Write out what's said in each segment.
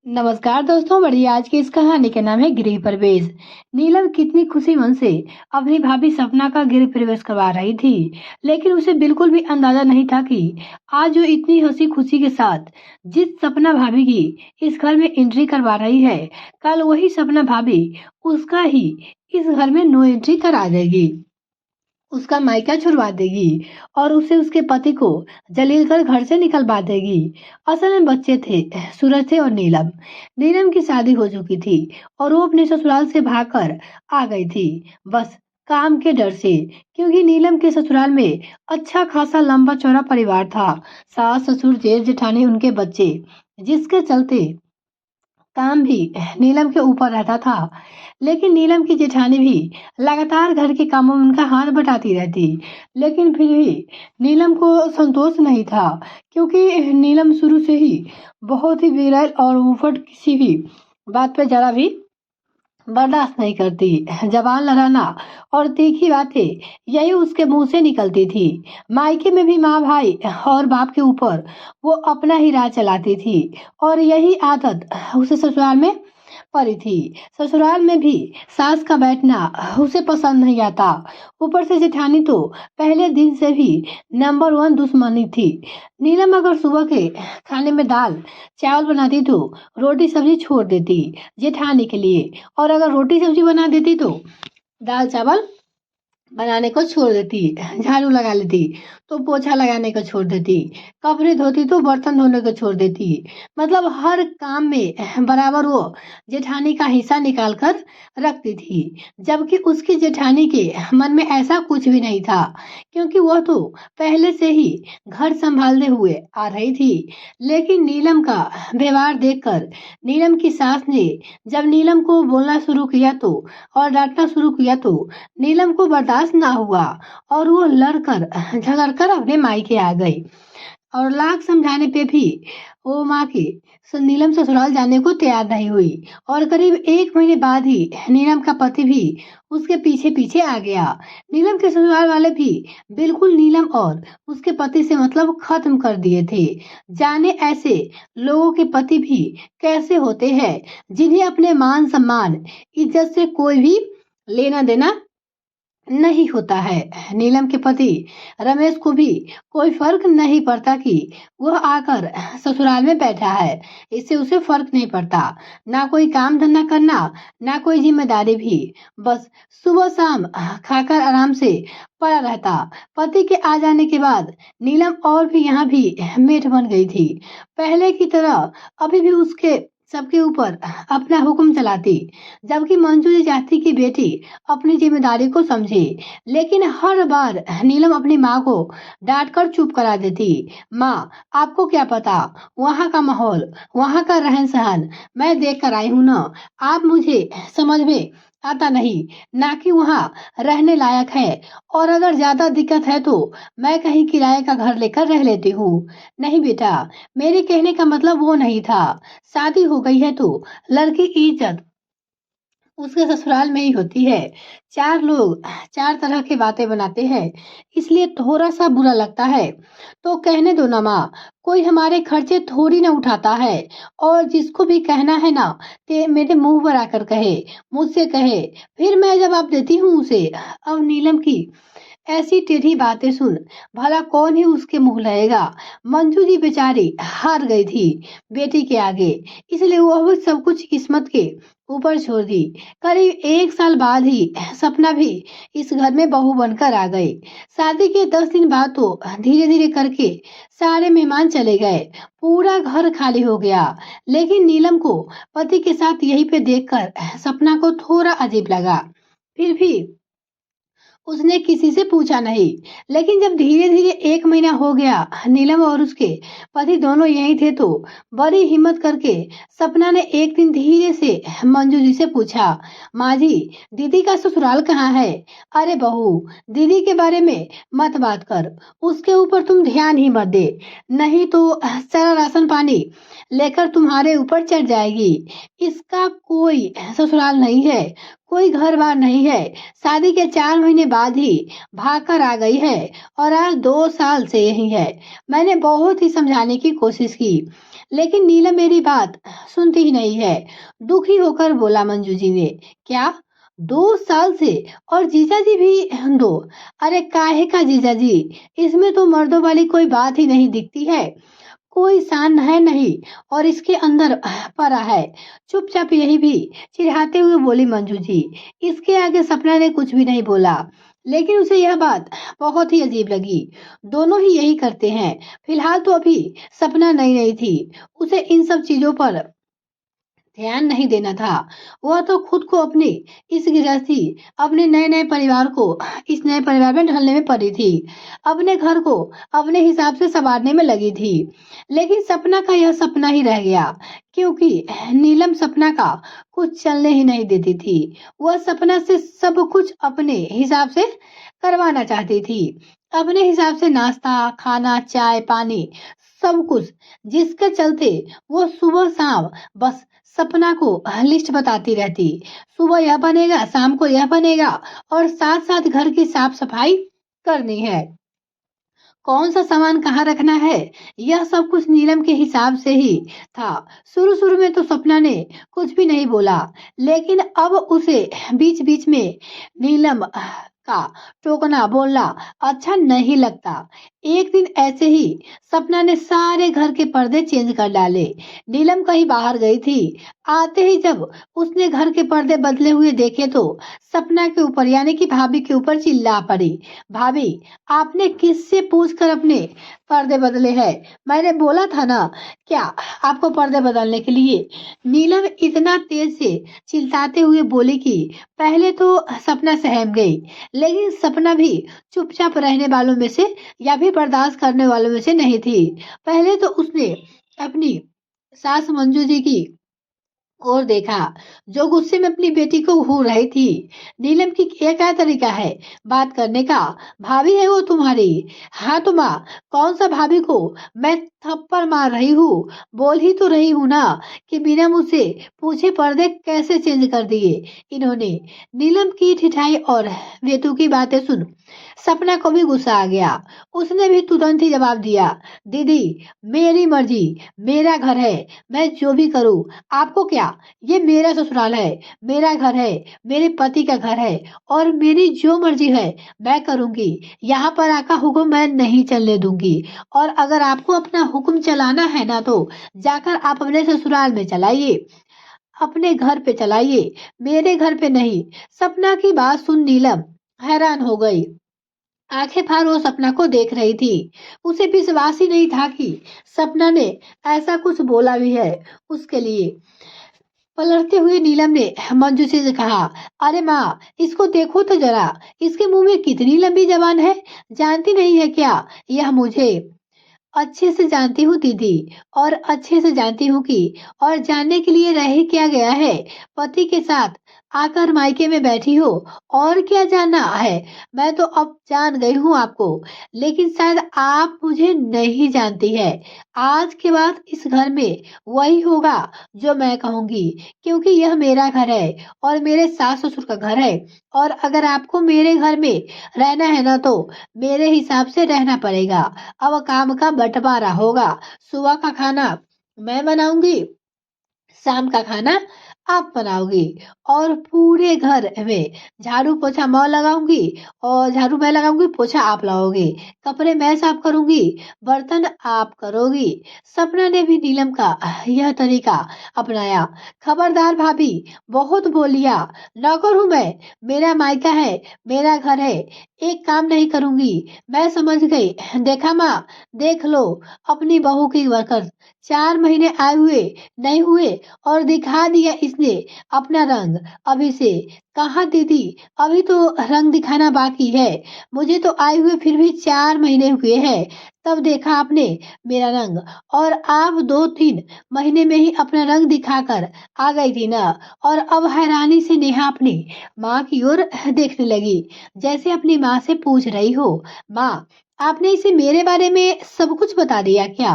नमस्कार दोस्तों, बढ़िया। आज की इस कहानी का नाम है गृह प्रवेश। नीलम कितनी खुशी मन से अपनी भाभी सपना का गृह प्रवेश करवा रही थी, लेकिन उसे बिल्कुल भी अंदाजा नहीं था कि आज वो इतनी हंसी खुशी के साथ जिस सपना भाभी की इस घर में एंट्री करवा रही है, कल वही सपना भाभी उसका ही इस घर में नो एंट्री करा देगी, उसका मायका छुड़वा देगी और उसे उसके पति को जलील कर घर से निकलवा देगी। असल में बच्चे थे, सूरज थे और नीलम। नीलम की शादी हो चुकी थी और वो अपने ससुराल से भागकर आ गई थी, बस काम के डर से। क्योंकि नीलम के ससुराल में अच्छा खासा लंबा चौड़ा परिवार था, सास ससुर जेठ जेठानी उनके बच्चे, जिसके चलते काम भी नीलम के ऊपर रहता था। लेकिन नीलम की जेठानी भी लगातार घर के कामों में उनका हाथ बटाती रहती, लेकिन फिर भी नीलम को संतोष नहीं था। क्योंकि नीलम शुरू से ही बहुत ही विरल और उफट किसी भी बात पे जरा भी बर्दाश्त नहीं करती। जबान लड़ाना और तीखी बातें यही उसके मुंह से निकलती थी। मायके में भी माँ भाई और बाप के ऊपर वो अपना ही राज चलाती थी और यही आदत उसे ससुराल में पड़ी थी। ससुराल में भी सास का बैठना उसे पसंद नहीं आता। ऊपर से जेठानी तो पहले दिन से भी नंबर वन दुश्मनी थी। नीलम अगर सुबह के खाने में दाल चावल बनाती तो रोटी सब्जी छोड़ देती जेठानी के लिए, और अगर रोटी सब्जी बना देती तो दाल चावल बनाने को छोड़ देती, झाड़ू लगा लेती तो पोछा लगाने को छोड़ देती, कपड़े धोती तो बर्तन धोने को छोड़ देती। मतलब हर काम में बराबर वो जेठानी का हिस्सा निकाल कर रखती थी। जबकि उसकी जेठानी के मन में ऐसा कुछ भी नहीं था, क्योंकि वह तो पहले से ही घर संभालते हुए आ रही थी। लेकिन नीलम का व्यवहार देखकर नीलम की सास ने जब नीलम को बोलना शुरू किया तो और डांटना शुरू किया तो नीलम को बर्दाश्त ना हुआ और वो लड़कर झगड़कर अपने मायके आ गई। और लाख समझाने पे भी वो माँ की नीलम ससुराल जाने को तैयार नहीं हुई। और करीब 1 महीने बाद ही नीलम का पति भी उसके पीछे पीछे आ गया। नीलम के ससुराल वाले भी बिल्कुल नीलम और उसके पति से मतलब खत्म कर दिए थे। जाने ऐसे लोगों के पति भी कैसे होते हैं, जिन्हें अपने मान सम्मान इज्जत से कोई भी लेना देना नहीं होता है। नीलम के पति रमेश को भी कोई फर्क नहीं पड़ता कि वह आकर ससुराल में बैठा है, इससे उसे फर्क नहीं पड़ता। ना कोई काम धंधा करना, ना कोई जिम्मेदारी भी, बस सुबह शाम खाकर आराम से पड़ा रहता। पति के आ जाने के बाद नीलम और भी यहाँ भी मेट बन गई थी। पहले की तरह अभी भी उसके सबके ऊपर अपना हुक्म चलाती, जबकि मंजू जी चाहती कि बेटी अपनी जिम्मेदारी को समझे। लेकिन हर बार नीलम अपनी माँ को डांट कर चुप करा देती। माँ, आपको क्या पता वहाँ का माहौल, वहाँ का रहन सहन मैं देख कर आई हूँ ना। आप मुझे समझ में आता नहीं, ना कि वहाँ रहने लायक है। और अगर ज्यादा दिक्कत है तो मैं कहीं किराए का घर लेकर रह लेती हूँ। नहीं बेटा, मेरे कहने का मतलब वो नहीं था। शादी हो गई है तो लड़की की इज्जत उसके ससुराल में ही होती है। चार लोग चार तरह की बातें बनाते हैं, इसलिए थोड़ा सा बुरा लगता है तो कहने दो ना माँ, कोई हमारे खर्चे थोड़ी ना उठाता है। और जिसको भी कहना है ना, ते मेरे मुंह पर आकर कहे, मुझसे कहे, फिर मैं जवाब देती हूँ उसे। अब नीलम की ऐसी टेढ़ी बातें सुन भला कौन ही उसके मुंह लगेगा। मंजू जी बेचारी हार गई थी बेटी के आगे, इसलिए वो सब कुछ किस्मत के ऊपर छोड़ दी। करीब 1 साल बाद ही सपना भी इस घर में बहू बनकर आ गई। शादी के 10 दिन बाद तो धीरे धीरे करके सारे मेहमान चले गए, पूरा घर खाली हो गया। लेकिन नीलम को पति के साथ यहीं पे देखकर सपना को थोड़ा अजीब लगा। फिर भी उसने किसी से पूछा नहीं। लेकिन जब धीरे धीरे 1 महीना हो गया, नीलम और उसके पति दोनों यहीं थे, तो बड़ी हिम्मत करके सपना ने एक दिन धीरे से मंजू जी से पूछा, माँ जी, दीदी का ससुराल कहाँ है? अरे बहू, दीदी के बारे में मत बात कर, उसके ऊपर तुम ध्यान ही मत दे, नहीं तो सारा राशन पानी लेकर तुम्हारे ऊपर चढ़ जाएगी। इसका कोई ससुराल नहीं है, कोई घर बार नहीं है। शादी के 4 महीने बाद ही भाग कर आ गई है और आज 2 साल से यही है। मैंने बहुत ही समझाने की कोशिश की, लेकिन नीलम मेरी बात सुनती ही नहीं है। दुखी होकर बोला मंजू जी ने। क्या? 2 साल से? और जीजा जी भी 2? अरे काहे का जीजा जी, इसमें तो मर्दों वाली कोई बात ही नहीं दिखती है। कोई शान है नहीं और इसके अंदर परा है। चुपचाप यही भी चिढ़ाते हुए बोली मंजू जी। इसके आगे सपना ने कुछ भी नहीं बोला, लेकिन उसे यह बात बहुत ही अजीब लगी। दोनों ही यही करते हैं। फिलहाल तो अभी सपना नई नई थी, उसे इन सब चीजों पर ध्यान नहीं देना था। वह तो खुद को अपनी इस गृहस्थी, अपने नए नए परिवार को इस नए परिवार में ढलने में पड़ी थी। अपने घर को अपने हिसाब से संवारने में लगी थी। लेकिन सपना का यह सपना ही रह गया, क्योंकि नीलम सपना का कुछ चलने ही नहीं देती थी। वह सपना से सब कुछ अपने हिसाब से करवाना चाहती थी। अपने हिसाब से नाश्ता, खाना, चाय, पानी, सब कुछ, जिसके चलते वो सुबह शाम बस सपना को लिस्ट बताती रहती। सुबह यह बनेगा, शाम को यह बनेगा, और साथ साथ घर की साफ सफाई करनी है। कौन सा सामान कहाँ रखना है, यह सब कुछ नीलम के हिसाब से ही था। शुरू शुरू में तो सपना ने कुछ भी नहीं बोला, लेकिन अब उसे बीच बीच में नीलम का टोकना बोलना अच्छा नहीं लगता। एक दिन ऐसे ही सपना ने सारे घर के पर्दे चेंज कर डाले। नीलम कहीं बाहर गई थी। आते ही जब उसने घर के पर्दे बदले हुए देखे तो सपना के ऊपर यानी कि भाभी के ऊपर चिल्ला पड़ी। भाभी, आपने किससे पूछकर अपने पर्दे बदले हैं? मैंने बोला था ना क्या आपको पर्दे बदलने के लिए? नीलम इतना तेज से चिल्लाते हुए बोली कि पहले तो सपना सहम गई, लेकिन सपना भी चुपचाप रहने वालों में से या भी बर्दाश्त करने वालों में से नहीं थी। पहले तो उसने अपनी सास मंजू जी की और देखा, जो गुस्से में अपनी बेटी को घूर रही थी। नीलम की ये क्या तरीका है बात करने का? भाभी है वो तुम्हारी? हाँ तो माँ, कौन सा भाभी को मैं थप्पड़ मार रही हूँ? बोल ही तो रही हूँ ना कि बिना मुझसे पूछे पर्दे कैसे चेंज कर दिए इन्होंने। नीलम की ठिठाई और बेतु की बातें सुन सपना को भी गुस्सा आ गया। उसने भी तुरंत ही जवाब दिया, दीदी मेरी मर्जी, मेरा घर है, मैं जो भी करूँ आपको क्या? ये मेरा ससुराल है, मेरा घर है, मेरे पति का घर है, और मेरी जो मर्जी है मैं करूंगी। यहाँ पर आका हुक्म मैं नहीं चलने दूंगी। और अगर आपको अपना हुक्म चलाना है ना तो जाकर आप अपने ससुराल में चलाइए, अपने घर पे चलाइए, मेरे घर पे नहीं। सपना की बात सुन नीलम हैरान हो गई। आंखें फाड़ वो सपना को देख रही थी। उसे विश्वास ही नहीं था कि सपना ने ऐसा कुछ बोला भी है उसके लिए। पलटते हुए नीलम ने मंजू से कहा, अरे माँ, इसको देखो तो जरा, इसके मुंह में कितनी लंबी जबान है। जानती नहीं है क्या यह मुझे? अच्छे से जानती हूँ दीदी, और अच्छे से जानती हूँ कि और जानने के लिए रह ही क्या गया है। पति के साथ आकर मायके में बैठी हो, और क्या जानना है? मैं तो अब जान गई हूँ आपको, लेकिन शायद आप मुझे नहीं जानती है। आज के बाद इस घर में वही होगा जो मैं कहूंगी, क्योंकि यह मेरा घर है और मेरे सास ससुर का घर है। और अगर आपको मेरे घर में रहना है ना तो मेरे हिसाब से रहना पड़ेगा। अब काम का बंटवारा होगा। सुबह का खाना मैं बनाऊंगी, शाम का खाना आप बनाओगी, और पूरे घर में झाड़ू पोछा मैं लगाऊंगी, और झाड़ू मैं लगाऊंगी, पोछा आप लगाओगे, कपड़े मैं साफ करूंगी, बर्तन आप करोगी। सपना ने भी नीलम का यह तरीका अपनाया। खबरदार भाभी, बहुत बोल लिया, नौकर हूं मैं, मेरा मायका है, मेरा घर है, एक काम नहीं करूंगी। मैं समझ गई। देखा माँ, देख लो अपनी बहू की बरकत। 4 महीने आए हुए नहीं हुए और दिखा दिया इसने अपना रंग अभी से। कहाँ दीदी, अभी तो रंग दिखाना बाकी है। मुझे तो आए हुए फिर भी 4 महीने हुए हैं, तब देखा आपने मेरा रंग, और आप 2-3 महीने में ही अपना रंग दिखाकर आ गई थी ना। और अब हैरानी से नेहा अपनी माँ की ओर देखने लगी, जैसे अपनी माँ से पूछ रही हो, माँ, आपने इसे मेरे बारे में सब कुछ बता दिया क्या?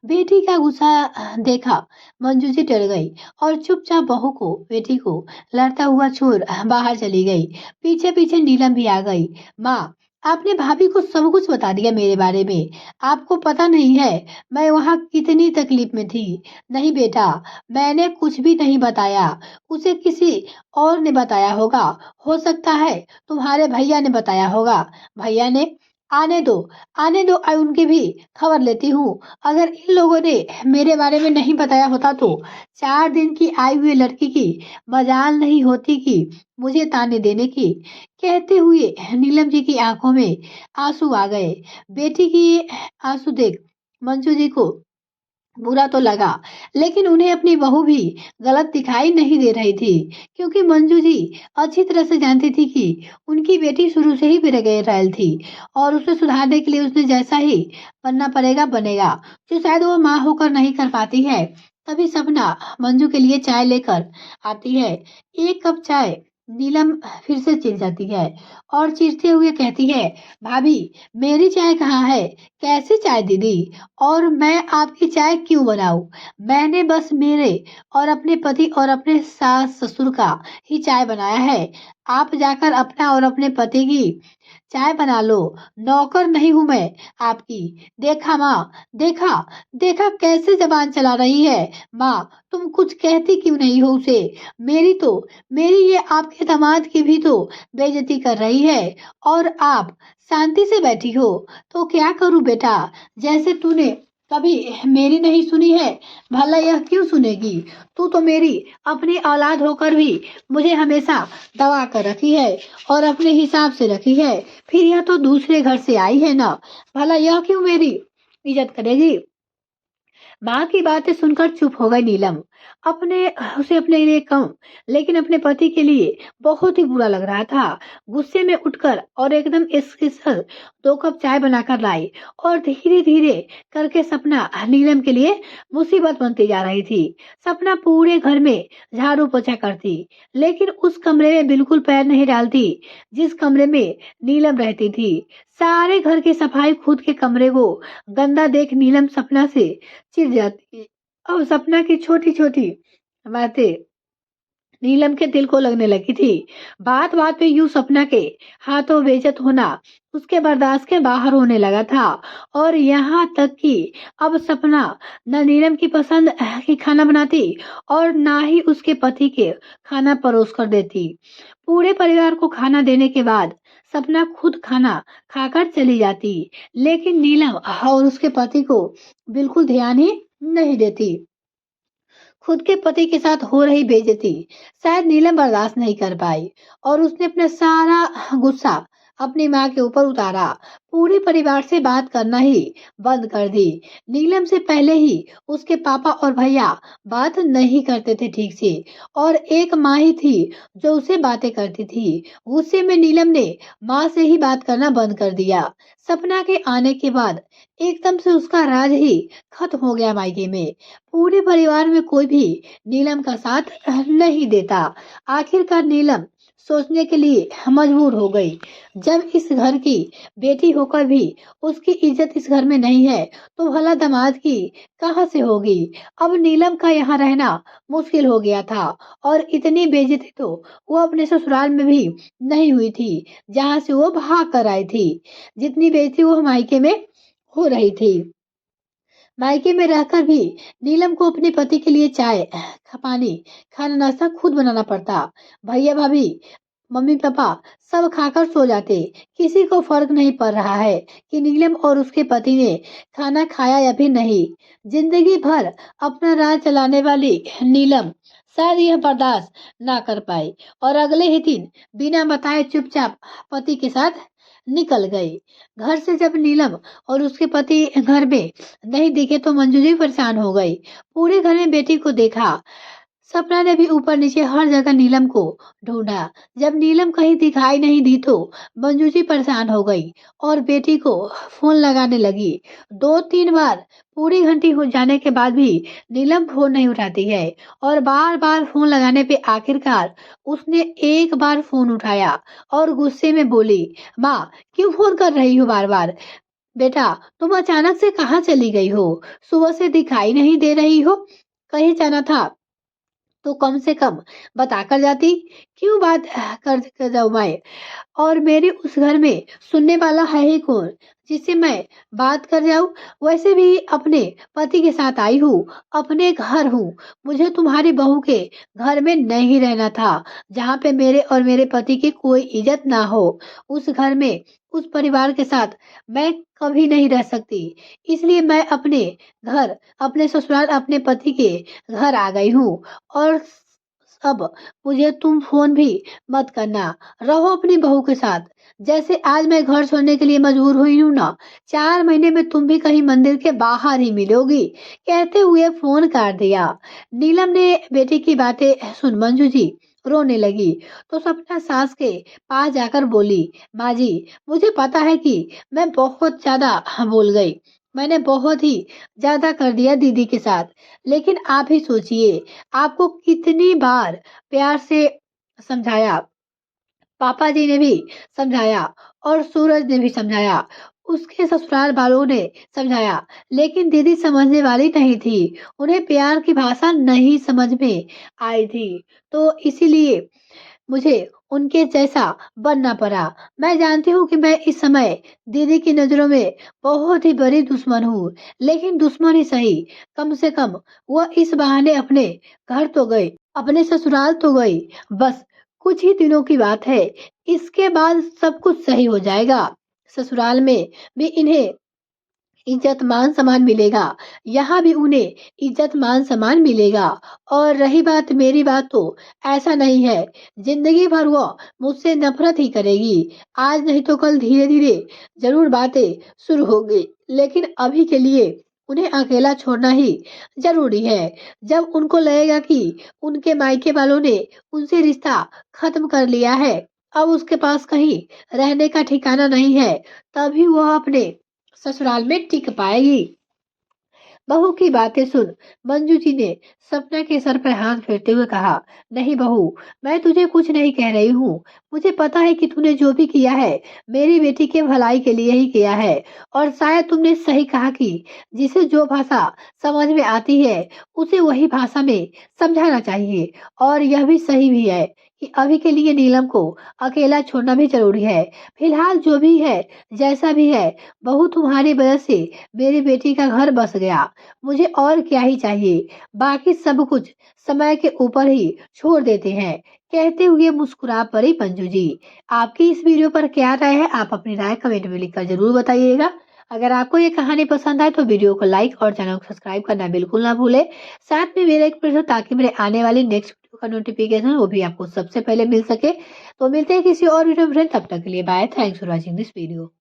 बेटी का गुस्सा देखा मंजू जी डर गई और चुपचाप बहू को, बेटी को लड़ता हुआ छोड़ बाहर चली गई। पीछे पीछे नीलम भी आ गई। माँ, आपने भाभी को सब कुछ बता दिया मेरे बारे में। आपको पता नहीं है, मैं वहाँ कितनी तकलीफ में थी। नहीं बेटा, मैंने कुछ भी नहीं बताया। उसे किसी और ने बताया होगा। हो सकता है तुम्हारे भैया ने बताया होगा। भैया ने? आने दो, आने दो, उनकी भी खबर लेती हूँ। अगर इन लोगों ने मेरे बारे में नहीं बताया होता तो 4 दिन की आई हुई लड़की की मजाल नहीं होती कि मुझे ताने देने की। कहते हुए नीलम जी की आंखों में आंसू आ गए। बेटी की ये आंसू देख मंजू जी को बुरा तो लगा, लेकिन उन्हें अपनी बहू भी गलत दिखाई नहीं दे रही थी, क्योंकि मंजू जी अच्छी तरह से जानती थी कि उनकी बेटी शुरू से ही बेगैरल थी और उसे सुधारने के लिए उसने जैसा ही बनना पड़ेगा बनेगा, जो शायद वो माँ होकर नहीं कर पाती है। तभी सपना मंजू के लिए चाय लेकर आती है। एक कप चाय नीलम फिर से चिढ़ जाती है और चिढ़ते हुए कहती है, भाभी मेरी चाय कहाँ है? कैसी चाय दीदी? और मैं आपकी चाय क्यों बनाऊं? मैंने बस मेरे और अपने पति और अपने सास ससुर का ही चाय बनाया है। आप जाकर अपना और अपने पति की चाय बना लो। नौकर नहीं हूं मैं आपकी। देखा माँ, देखा, देखा कैसे जबान चला रही है। माँ, तुम कुछ कहती क्यों नहीं हो उसे? मेरी ये आपके दामाद की भी तो बेइज्जती कर रही है और आप शांति से बैठी हो। तो क्या करूं बेटा? जैसे तूने कभी मेरी नहीं सुनी है, भला यह क्यों सुनेगी? तू तो मेरी अपनी औलाद होकर भी मुझे हमेशा दबा कर रखी है और अपने हिसाब से रखी है। फिर यह तो दूसरे घर से आई है ना, भला यह क्यों मेरी इज्जत करेगी? माँ की बातें सुनकर चुप हो गई नीलम। अपने उसे अपने लिए कम, लेकिन अपने पति के लिए बहुत ही बुरा लग रहा था। गुस्से में उठकर और एकदम स्पेशल 2 कप चाय बनाकर लाई और धीरे धीरे करके सपना नीलम के लिए मुसीबत बनती जा रही थी। सपना पूरे घर में झाड़ू पोछा करती, लेकिन उस कमरे में बिल्कुल पैर नहीं डालती जिस कमरे में नीलम रहती थी। सारे घर की सफाई खुद के कमरे को गंदा देख नीलम सपना से चिढ़ जाती है और सपना की छोटी छोटी बातें नीलम के दिल को लगने लगी थी। बात बात पे यूं सपना के हाथों बेइज्जत होना उसके बर्दाश्त के बाहर होने लगा था और यहाँ तक कि अब सपना न नीलम की पसंद की खाना बनाती और ना ही उसके पति के खाना परोस कर देती। पूरे परिवार को खाना देने के बाद सपना खुद खाना खाकर चली जाती, लेकिन नीलम और उसके पति को बिल्कुल ध्यान ही नहीं देती। खुद के पति के साथ हो रही बेइज्जती शायद नीलम बर्दाश्त नहीं कर पाई और उसने अपना सारा गुस्सा अपनी माँ के ऊपर उतारा। पूरे परिवार से बात करना ही बंद कर दी। नीलम से पहले ही उसके पापा और भैया बात नहीं करते थे ठीक से और एक माँ ही थी जो उसे बातें करती थी। गुस्से में नीलम ने माँ से ही बात करना बंद कर दिया। सपना के आने के बाद एकदम से उसका राज ही खत्म हो गया मायके में। पूरे परिवार में कोई भी नीलम का साथ नहीं देता। आखिरकार नीलम सोचने के लिए मजबूर हो गई, जब इस घर की बेटी होकर भी उसकी इज्जत इस घर में नहीं है तो भला दामाद की कहाँ से होगी। अब नीलम का यहाँ रहना मुश्किल हो गया था और इतनी बेइज्जती तो वो अपने ससुराल में भी नहीं हुई थी जहाँ से वो भाग कर आई थी, जितनी बेइज्जती वो मायके में हो रही थी। मायके में रहकर भी नीलम को अपने पति के लिए चाय, पानी, खाना नाश्ता खुद बनाना पड़ता। भैया भाभी, मम्मी पापा सब खाकर सो जाते। किसी को फर्क नहीं पड़ रहा है कि नीलम और उसके पति ने खाना खाया या फिर नहीं। जिंदगी भर अपना राज चलाने वाली नीलम शायद यह बर्दाश्त ना कर पाई और अगले ही दिन बिना बताए चुपचाप पति के साथ निकल गई। घर से जब नीलम और उसके पति घर में नहीं दिखे तो मंजू जी परेशान हो गई। पूरे घर में बेटी को देखा। सपना ने भी ऊपर नीचे हर जगह नीलम को ढूंढा। जब नीलम कहीं दिखाई नहीं दी तो मंजू जी परेशान हो गई और बेटी को फोन लगाने लगी। 2-3 बार पूरी घंटी हो जाने के बाद भी नीलम फोन नहीं उठाती है और बार बार फोन लगाने पे आखिरकार उसने एक बार फोन उठाया और गुस्से में बोली, माँ क्यों फोन कर रही हो बार बार? बेटा तुम अचानक से कहाँ चली गई हो? सुबह से दिखाई नहीं दे रही हो। कहीं जाना था तो कम से कम बताकर जाती। क्यों बात कर जाऊँ मैं? और मेरे उस घर में सुनने वाला है ही कौन जिससे मैं बात कर जाऊं? वैसे भी अपने पति के साथ आई हूँ, अपने घर हूँ। मुझे तुम्हारी बहू के घर में नहीं रहना था, जहाँ पे मेरे और मेरे पति की कोई इज्जत ना हो। उस घर में, उस परिवार के साथ मैं कभी नहीं रह सकती। इसलिए मैं अपने घर, अपने ससुराल, अपने पति के घर आ गई हूँ। और अब मुझे तुम फोन भी मत करना, रहो अपनी बहू के साथ। जैसे आज मैं घर छोड़ने के लिए मजबूर हुई हूँ ना, 4 महीने में तुम भी कहीं मंदिर के बाहर ही मिलोगी। कहते हुए फोन काट दिया। नीलम ने बेटी की बातें सुन मंजू जी रोने लगी, तो सपना सास के पास जाकर बोली, माँ जी, मुझे पता है कि मैं बहुत ज्यादा बोल गई। मैंने बहुत ही ज्यादा कर दिया दीदी के साथ। लेकिन आप ही सोचिए, आपको कितनी बार प्यार से समझाया, पापा जी ने भी समझाया और सूरज ने भी समझाया, उसके ससुराल वालों ने समझाया, लेकिन दीदी समझने वाली नहीं थी। उन्हें प्यार की भाषा नहीं समझ में आई थी। तो इसीलिए मुझे उनके जैसा बनना पड़ा। मैं जानती हूँ कि मैं इस समय दीदी की नजरों में बहुत ही बड़ी दुश्मन हूँ, लेकिन दुश्मन ही सही, कम से कम वह इस बहाने अपने घर तो गई, अपने ससुराल तो गई। बस कुछ ही दिनों की बात है, इसके बाद सब कुछ सही हो जाएगा। ससुराल में भी इन्हें इज्जत मान सम्मान मिलेगा, यहाँ भी उन्हें इज्जत मान सम्मान मिलेगा। और रही बात मेरी बात, तो ऐसा नहीं है, जिंदगी भर वो मुझसे नफरत ही करेगी। आज नहीं तो कल धीरे धीरे जरूर बातें शुरू होगी, लेकिन अभी के लिए उन्हें अकेला छोड़ना ही जरूरी है। जब उनको लगेगा कि उनके मायके वालों ने उनसे रिश्ता खत्म कर लिया है, अब उसके पास कहीं रहने का ठिकाना नहीं है, तभी वह अपने ससुराल में टिक पाएगी। बहू की बातें सुन मंजू जी ने सपना के सर पर हाथ फेरते हुए कहा, नहीं बहू, मैं तुझे कुछ नहीं कह रही हूँ। मुझे पता है कि तूने जो भी किया है मेरी बेटी के भलाई के लिए ही किया है। और शायद तुमने सही कहा कि जिसे जो भाषा समझ में आती है उसे वही भाषा में समझाना चाहिए। और यह भी सही भी है कि अभी के लिए नीलम को अकेला छोड़ना भी जरूरी है। फिलहाल जो भी है, जैसा भी है, बहू तुम्हारी वजह से मेरी बेटी का घर बस गया। मुझे और क्या ही चाहिए, बाकी सब कुछ समय के ऊपर ही छोड़ देते हैं। कहते हुए मुस्कुरा पड़ी मंजू जी। आपकी इस वीडियो पर क्या राय है, आप अपनी राय कमेंट में लिखकर जरूर बताइएगा। अगर आपको ये कहानी पसंद आए तो वीडियो को लाइक और चैनल को सब्सक्राइब करना बिल्कुल ना भूले। साथ में बेल आइकन प्रेस करें ताकि मेरे आने वाली नेक्स्ट वीडियो का नोटिफिकेशन वो भी आपको सबसे पहले मिल सके। तो मिलते हैं किसी और वीडियो में, तब तक के लिए bye. Thanks for watching this video.